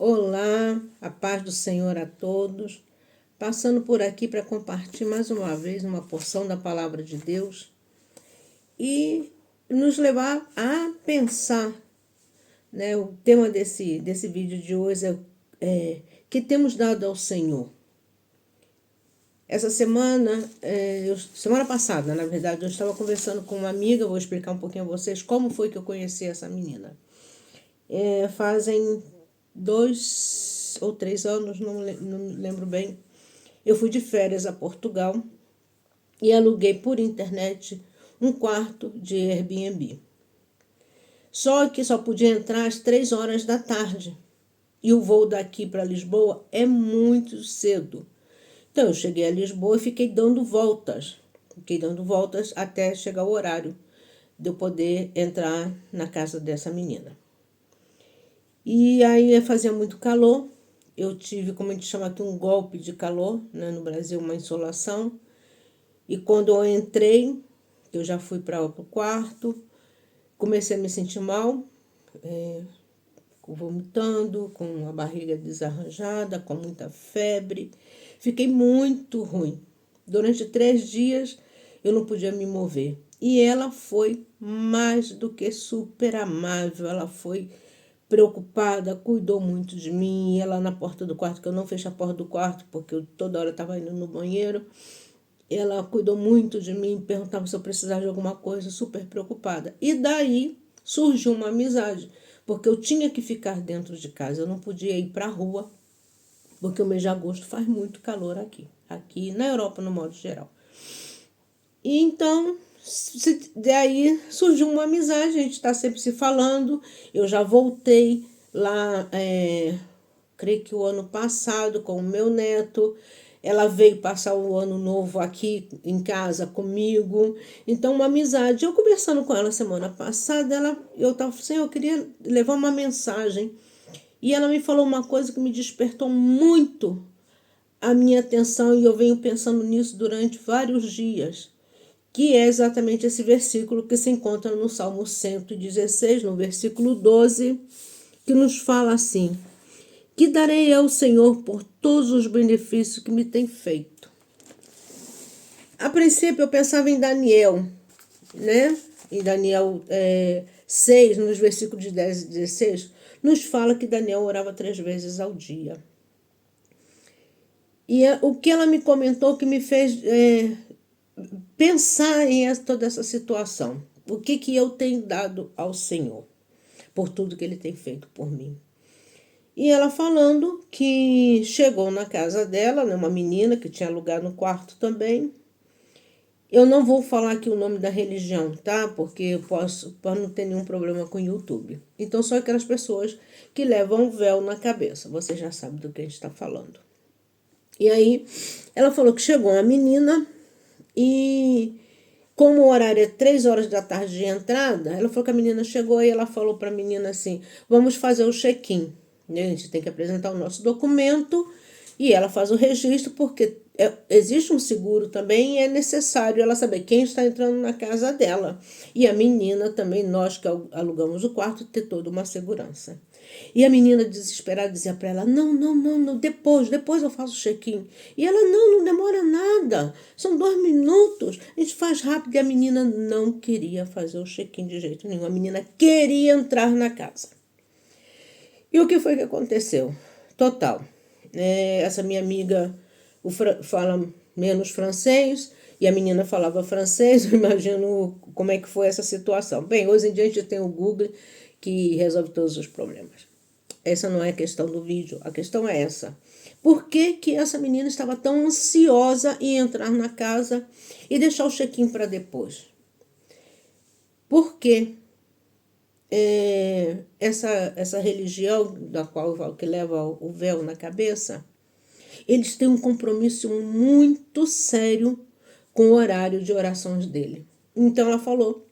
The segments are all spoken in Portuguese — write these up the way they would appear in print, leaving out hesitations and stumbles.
Olá, a paz do Senhor a todos. Passando por aqui para compartilhar mais uma vez uma porção da palavra de Deus e nos levar a pensar, né? O tema desse vídeo de hoje é que temos dado ao Senhor. Essa semana, semana passada, na verdade, eu estava conversando com uma amiga, vou explicar um pouquinho a vocês como foi que eu conheci essa menina. Fazem 2 ou 3 anos, não lembro bem, eu fui de férias a Portugal e aluguei por internet um quarto de Airbnb. Só que só podia entrar às 3 horas da tarde e o voo daqui para Lisboa é muito cedo. Então eu cheguei a Lisboa e fiquei dando voltas até chegar o horário de eu poder entrar na casa dessa menina. E aí fazia muito calor, eu tive, como a gente chama aqui, um golpe de calor, né? No Brasil, uma insolação. E quando eu entrei, eu já fui para o quarto, comecei a me sentir mal, vomitando, com a barriga desarranjada, com muita febre. Fiquei muito ruim. Durante 3 dias eu não podia me mover. E ela foi mais do que super amável, ela foi preocupada, cuidou muito de mim. E ela na porta do quarto, que eu não fechei a porta do quarto, porque eu toda hora estava indo no banheiro. Ela cuidou muito de mim, perguntava se eu precisava de alguma coisa, super preocupada. E daí surgiu uma amizade, porque eu tinha que ficar dentro de casa, eu não podia ir para a rua, porque o mês de agosto faz muito calor aqui na Europa, no modo geral. E então, daí surgiu uma amizade, a gente está sempre se falando. Eu já voltei lá, creio que o ano passado, com o meu neto. Ela veio passar o ano novo aqui em casa comigo. Então, uma amizade. Eu conversando com ela semana passada, eu estava assim, eu queria levar uma mensagem. E ela me falou uma coisa que me despertou muito a minha atenção, e eu venho pensando nisso durante vários dias, que é exatamente esse versículo que se encontra no Salmo 116, no versículo 12, que nos fala assim: que darei ao Senhor por todos os benefícios que me tem feito. A princípio eu pensava em Daniel, né? Em Daniel 6, nos versículos de 10 e 16, nos fala que Daniel orava 3 vezes ao dia. E o que ela me comentou que me fez pensar em toda essa situação. O que eu tenho dado ao Senhor por tudo que Ele tem feito por mim. E ela falando que chegou na casa dela, né, uma menina que tinha lugar no quarto também. Eu não vou falar aqui o nome da religião, tá? Porque eu posso, para não ter nenhum problema com o YouTube. Então, são aquelas pessoas que levam um véu na cabeça. Você já sabe do que a gente está falando. E aí, ela falou que chegou uma menina e, como o horário é 3 horas da tarde de entrada, ela falou que a menina chegou e ela falou para a menina assim: vamos fazer o check-in. A gente tem que apresentar o nosso documento e ela faz o registro, porque existe um seguro também e é necessário ela saber quem está entrando na casa dela. E a menina também, nós que alugamos o quarto, ter toda uma segurança. E a menina desesperada dizia para ela: não, depois eu faço o check-in. E ela: não demora nada, são 2 minutos, a gente faz rápido. E a menina não queria fazer o check-in de jeito nenhum, a menina queria entrar na casa. E o que foi que aconteceu? Total, essa minha amiga fala menos francês e a menina falava francês. Eu imagino como é que foi essa situação. Bem, hoje em dia a gente tem o Google que resolve todos os problemas. Essa não é a questão do vídeo, a questão é essa. Por que que essa menina estava tão ansiosa em entrar na casa e deixar o check-in para depois? Porque essa religião da qual que leva o véu na cabeça, eles têm um compromisso muito sério com o horário de orações dele. Então ela falou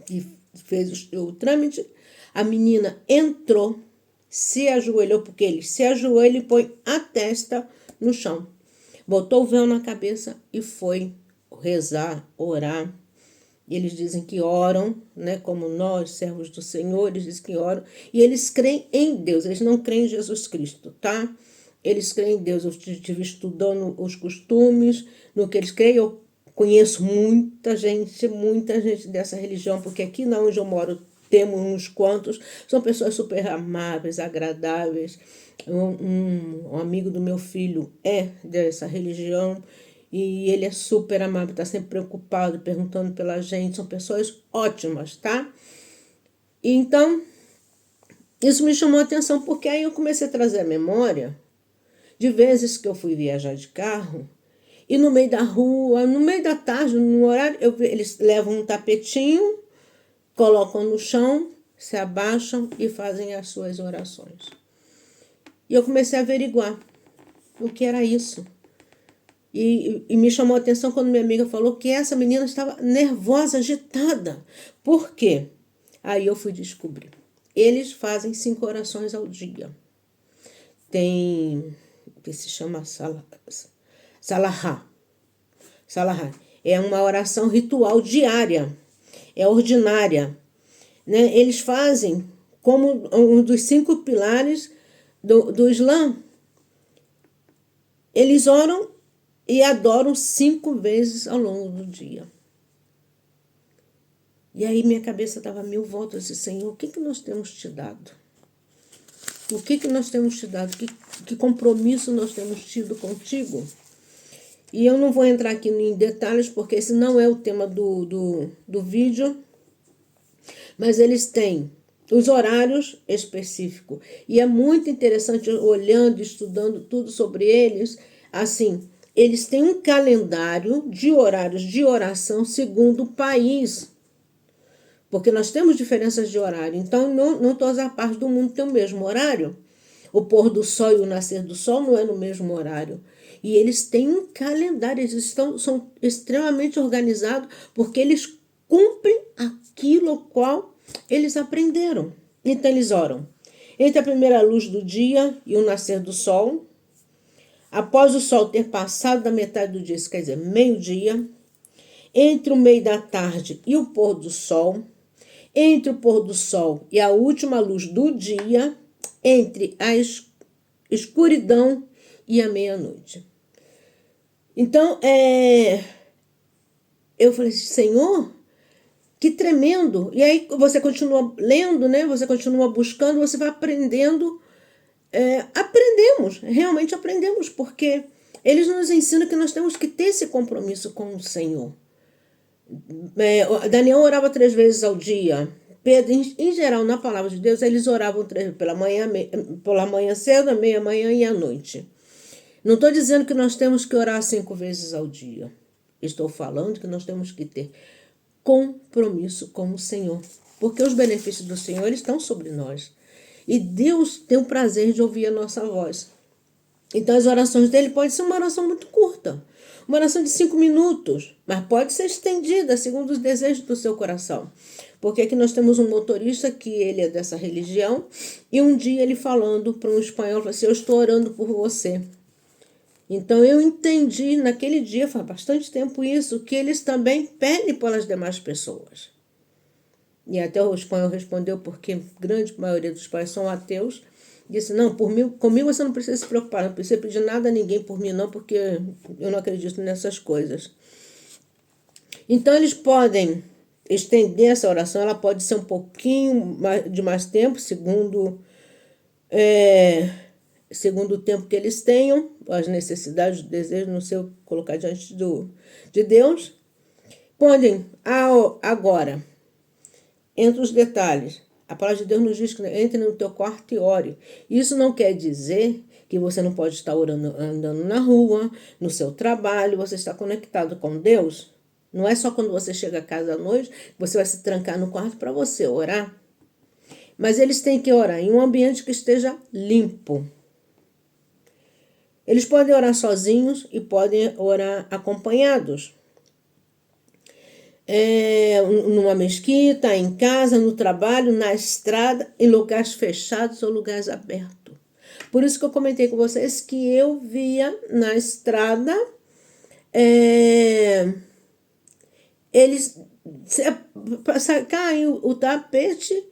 que fez o trâmite, a menina entrou, se ajoelhou, porque ele se ajoelha e põe a testa no chão. Botou o véu na cabeça e foi rezar, orar. Eles dizem que oram, né, como nós, servos do Senhor, eles dizem que oram, e eles creem em Deus, eles não creem em Jesus Cristo, tá? Eles creem em Deus. Eu estive estudando os costumes, no que eles creem. Eu conheço muita gente dessa religião, porque aqui na onde eu moro temos uns quantos, são pessoas super amáveis, agradáveis. Um amigo do meu filho é dessa religião, e ele é super amável, está sempre preocupado, perguntando pela gente. São pessoas ótimas, tá? E então, isso me chamou a atenção, porque aí eu comecei a trazer a memória de vezes que eu fui viajar de carro e no meio da rua, no meio da tarde, no horário, eles levam um tapetinho, colocam no chão, se abaixam e fazem as suas orações. E eu comecei a averiguar o que era isso. E me chamou a atenção quando minha amiga falou que essa menina estava nervosa, agitada. Por quê? Aí eu fui descobrir. Eles fazem 5 orações ao dia. Tem, que se chama Salahá. Salahá. É uma oração ritual diária. É ordinária. Né? Eles fazem como um dos 5 pilares do Islã. Eles oram e adoram 5 vezes ao longo do dia. E aí minha cabeça estava 1000 voltas. Eu disse, Senhor, o que nós temos te dado? O que nós temos te dado? Que compromisso nós temos tido contigo? E eu não vou entrar aqui em detalhes, porque esse não é o tema do vídeo. Mas eles têm os horários específicos. E é muito interessante, olhando, estudando tudo sobre eles, assim, eles têm um calendário de horários de oração segundo o país. Porque nós temos diferenças de horário. Então, não todas as partes do mundo têm o mesmo horário. O pôr do sol e o nascer do sol não é no mesmo horário. E eles têm um calendário, são extremamente organizados, porque eles cumprem aquilo qual eles aprenderam. Então, eles oram entre a primeira luz do dia e o nascer do sol, após o sol ter passado da metade do dia, isso quer dizer, meio-dia, entre o meio da tarde e o pôr do sol, entre o pôr do sol e a última luz do dia, entre a escuridão e a meia-noite. Então, eu falei, Senhor, que tremendo. E aí você continua lendo, né? Você continua buscando, você vai aprendendo. Realmente aprendemos, porque eles nos ensinam que nós temos que ter esse compromisso com o Senhor. Daniel orava 3 vezes ao dia. Pedro, em geral, na palavra de Deus, eles oravam pela manhã cedo, meia-manhã e à noite. Não estou dizendo que nós temos que orar 5 vezes ao dia. Estou falando que nós temos que ter compromisso com o Senhor. Porque os benefícios do Senhor eles estão sobre nós. E Deus tem o prazer de ouvir a nossa voz. Então as orações dele podem ser uma oração muito curta. Uma oração de 5 minutos. Mas pode ser estendida segundo os desejos do seu coração. Porque aqui nós temos um motorista que ele é dessa religião. E um dia ele falando para um espanhol, falou assim, eu estou orando por você. Então eu entendi naquele dia, faz bastante tempo isso, que eles também pedem pelas demais pessoas. E até o espanhol respondeu, porque a grande maioria dos pais são ateus, disse, não, comigo você não precisa se preocupar, não precisa pedir nada a ninguém por mim não, porque eu não acredito nessas coisas. Então eles podem estender essa oração, ela pode ser um pouquinho de mais tempo, segundo o tempo que eles tenham, as necessidades, os desejos, não sei, colocar diante de Deus. Podem, agora, entre os detalhes, a palavra de Deus nos diz que entre no teu quarto e ore. Isso não quer dizer que você não pode estar orando, andando na rua, no seu trabalho, você está conectado com Deus. Não é só quando você chega a casa à noite, você vai se trancar no quarto para você orar. Mas eles têm que orar em um ambiente que esteja limpo. Eles podem orar sozinhos e podem orar acompanhados. Numa mesquita, em casa, no trabalho, na estrada, em lugares fechados ou lugares abertos. Por isso que eu comentei com vocês que eu via na estrada eles cai o tapete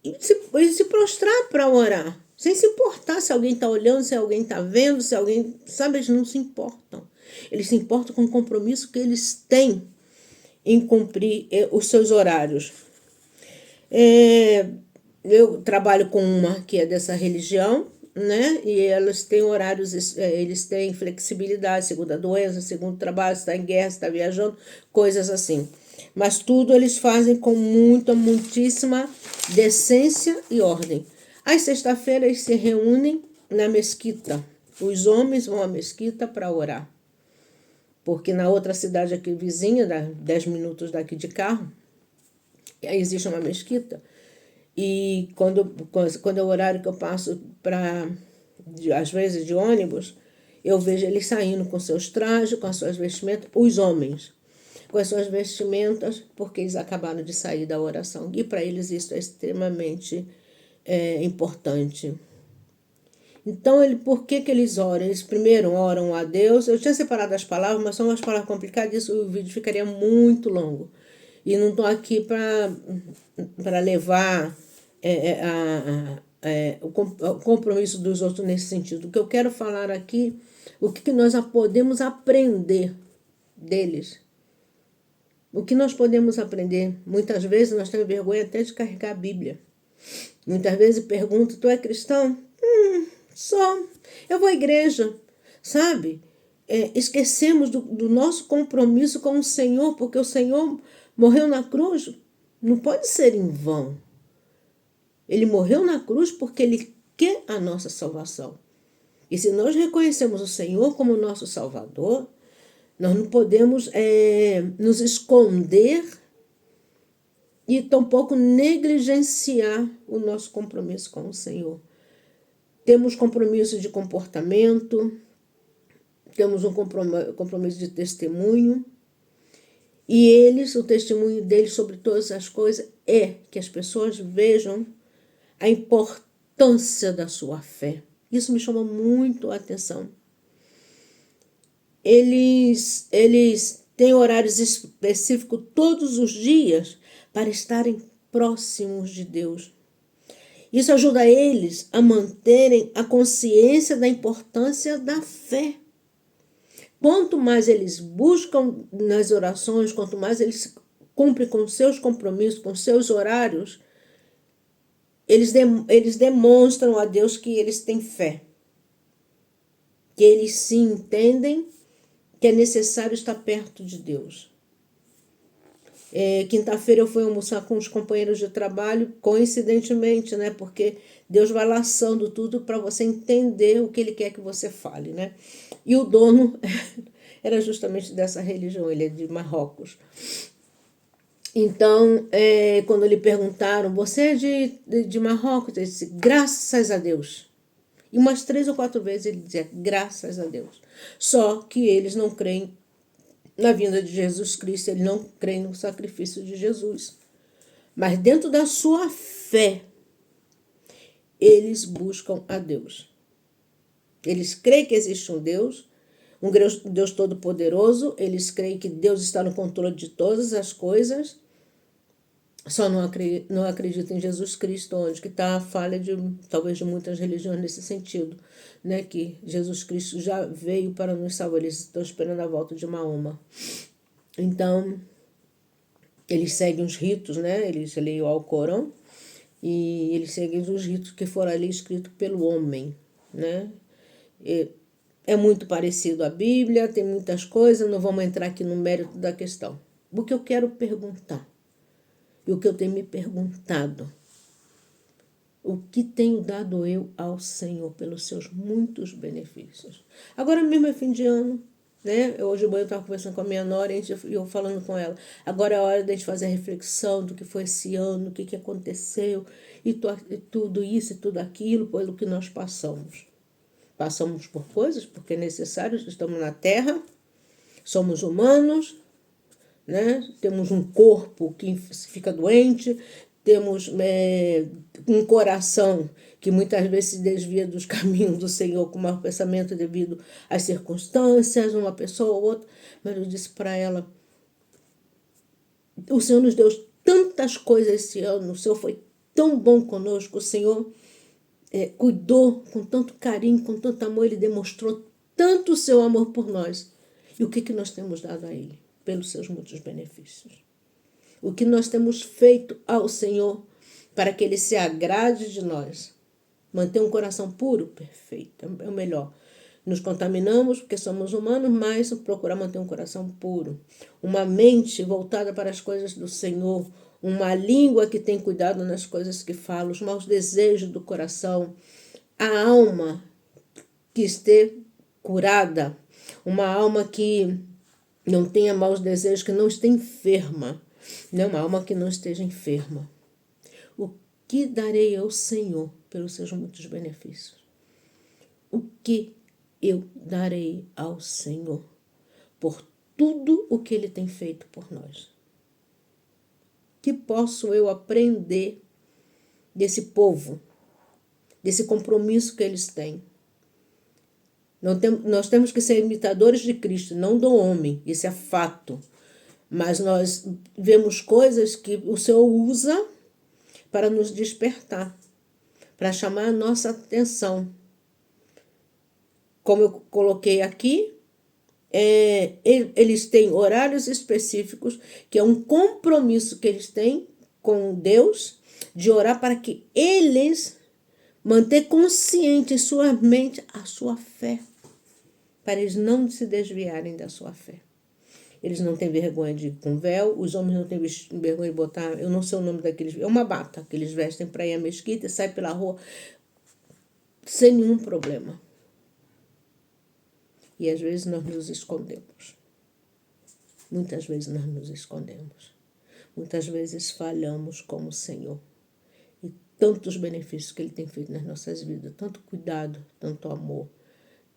e se prostrar para orar, sem se importar se alguém está olhando, se alguém está vendo, se alguém... Sabe, eles não se importam. Eles se importam com o compromisso que eles têm em cumprir os seus horários. Eu trabalho com uma que é dessa religião, né? E elas têm horários, eles têm flexibilidade, segundo a doença, segundo o trabalho, se está em guerra, se está viajando, coisas assim. Mas tudo eles fazem com muitíssima decência e ordem. Às sexta-feiras eles se reúnem na mesquita. Os homens vão à mesquita para orar. Porque na outra cidade aqui vizinha, 10 minutos daqui de carro, existe uma mesquita. E quando é o horário que eu passo às vezes de ônibus, eu vejo eles saindo com seus trajes, com as suas vestimentas, os homens, com as suas vestimentas, porque eles acabaram de sair da oração. E para eles isso é extremamente importante. Então, por que eles oram? Eles primeiro oram a Deus. Eu tinha separado as palavras, mas são umas palavras complicadas, isso o vídeo ficaria muito longo. E não estou aqui para levar o compromisso dos outros nesse sentido. O que eu quero falar aqui, o que nós podemos aprender deles. O que nós podemos aprender? Muitas vezes nós temos vergonha até de carregar a Bíblia. Muitas vezes perguntam, tu é cristão? Só. Eu vou à igreja, sabe? Esquecemos do nosso compromisso com o Senhor, porque o Senhor morreu na cruz. Não pode ser em vão. Ele morreu na cruz porque Ele quer a nossa salvação. E se nós reconhecemos o Senhor como nosso Salvador, nós não podemos nos esconder e tampouco negligenciar o nosso compromisso com o Senhor. Temos compromisso de comportamento, temos um compromisso de testemunho, e o testemunho deles sobre todas as coisas é que as pessoas vejam a importância da sua fé. Isso me chama muito a atenção. Eles têm horários específicos todos os dias para estarem próximos de Deus. Isso ajuda eles a manterem a consciência da importância da fé. Quanto mais eles buscam nas orações, quanto mais eles cumprem com seus compromissos, com seus horários, eles demonstram a Deus que eles têm fé. Que eles sim entendem que é necessário estar perto de Deus. Quinta-feira eu fui almoçar com os companheiros de trabalho, coincidentemente, né? Porque Deus vai laçando tudo para você entender o que Ele quer que você fale, né? E o dono era justamente dessa religião, ele é de Marrocos. Então, quando lhe perguntaram, você é de Marrocos? Ele disse, graças a Deus. E umas 3 ou 4 vezes ele dizia, graças a Deus. Só que eles não creem na vinda de Jesus Cristo, eles não creem no sacrifício de Jesus. Mas dentro da sua fé, eles buscam a Deus. Eles creem que existe um Deus Todo-Poderoso, eles creem que Deus está no controle de todas as coisas, só não acreditam em Jesus Cristo, onde que está a falha talvez de muitas religiões nesse sentido, né? Que Jesus Cristo já veio para nos salvar, eles estão esperando a volta de Mahoma. Então, eles seguem os ritos, né? Eles leem o Alcorão e eles seguem os ritos que foram ali escritos pelo homem, né? É muito parecido à Bíblia, tem muitas coisas, não vamos entrar aqui no mérito da questão. O que eu quero perguntar, e o que eu tenho me perguntado, o que tenho dado eu ao Senhor pelos seus muitos benefícios? Agora mesmo é fim de ano, né? Hoje de manhã eu estava conversando com a minha nora e eu falando com ela. Agora é a hora de a gente fazer a reflexão do que foi esse ano, o que aconteceu, e tudo isso e tudo aquilo, pelo que nós passamos. Passamos por coisas porque é necessário, estamos na Terra, somos humanos, né? Temos um corpo que fica doente, temos um coração que muitas vezes se desvia dos caminhos do Senhor com mau pensamento devido às circunstâncias, uma pessoa ou outra. Mas eu disse para ela, O Senhor nos deu tantas coisas esse ano, o Senhor foi tão bom conosco, o Senhor cuidou com tanto carinho, com tanto amor, Ele demonstrou tanto o seu amor por nós. E o que nós temos dado a Ele? Pelos seus muitos benefícios. O que nós temos feito ao Senhor para que Ele se agrade de nós? Manter um coração puro? Perfeito, é o melhor. Nos contaminamos porque somos humanos, mas procurar manter um coração puro. Uma mente voltada para as coisas do Senhor. Uma língua que tem cuidado nas coisas que fala. Os maus desejos do coração. A alma que esteja curada. Uma alma que não tenha maus desejos, que não esteja enferma. Não, uma alma que não esteja enferma. O que darei ao Senhor pelos seus muitos benefícios? O que eu darei ao Senhor por tudo o que Ele tem feito por nós? Que posso eu aprender desse povo, desse compromisso que eles têm? Nós temos que ser imitadores de Cristo, não do homem, isso é fato. Mas nós vemos coisas que o Senhor usa para nos despertar, para chamar a nossa atenção. Como eu coloquei aqui, eles têm horários específicos, que é um compromisso que eles têm com Deus, de orar para que eles manter consciente em sua mente a sua fé, para eles não se desviarem da sua fé. Eles não têm vergonha de ir com véu, os homens não têm vergonha de botar, eu não sei o nome daqueles, é uma bata que eles vestem para ir à mesquita e saem pela rua sem nenhum problema. E às vezes nós nos escondemos. Muitas vezes nós nos escondemos. Muitas vezes falhamos como o Senhor. E tantos benefícios que Ele tem feito nas nossas vidas, tanto cuidado, tanto amor,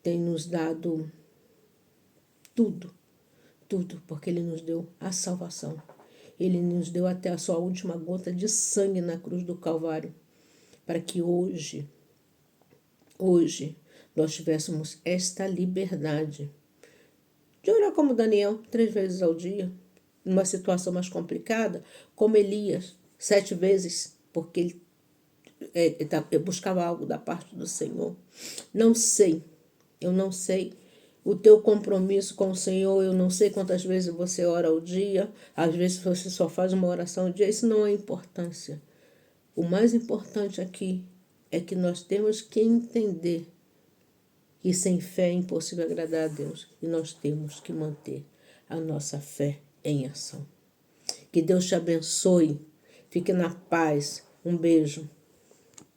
tem nos dado tudo, porque Ele nos deu a salvação. Ele nos deu até a sua última gota de sangue na cruz do Calvário, para que hoje, nós tivéssemos esta liberdade de orar como Daniel 3 vezes ao dia, numa situação mais complicada, como Elias, 7 vezes, porque ele buscava algo da parte do Senhor. Eu não sei o teu compromisso com o Senhor, eu não sei quantas vezes você ora ao dia, às vezes você só faz uma oração ao dia, isso não é importância. O mais importante aqui é que nós temos que entender que sem fé é impossível agradar a Deus. E nós temos que manter a nossa fé em ação. Que Deus te abençoe. Fique na paz. Um beijo.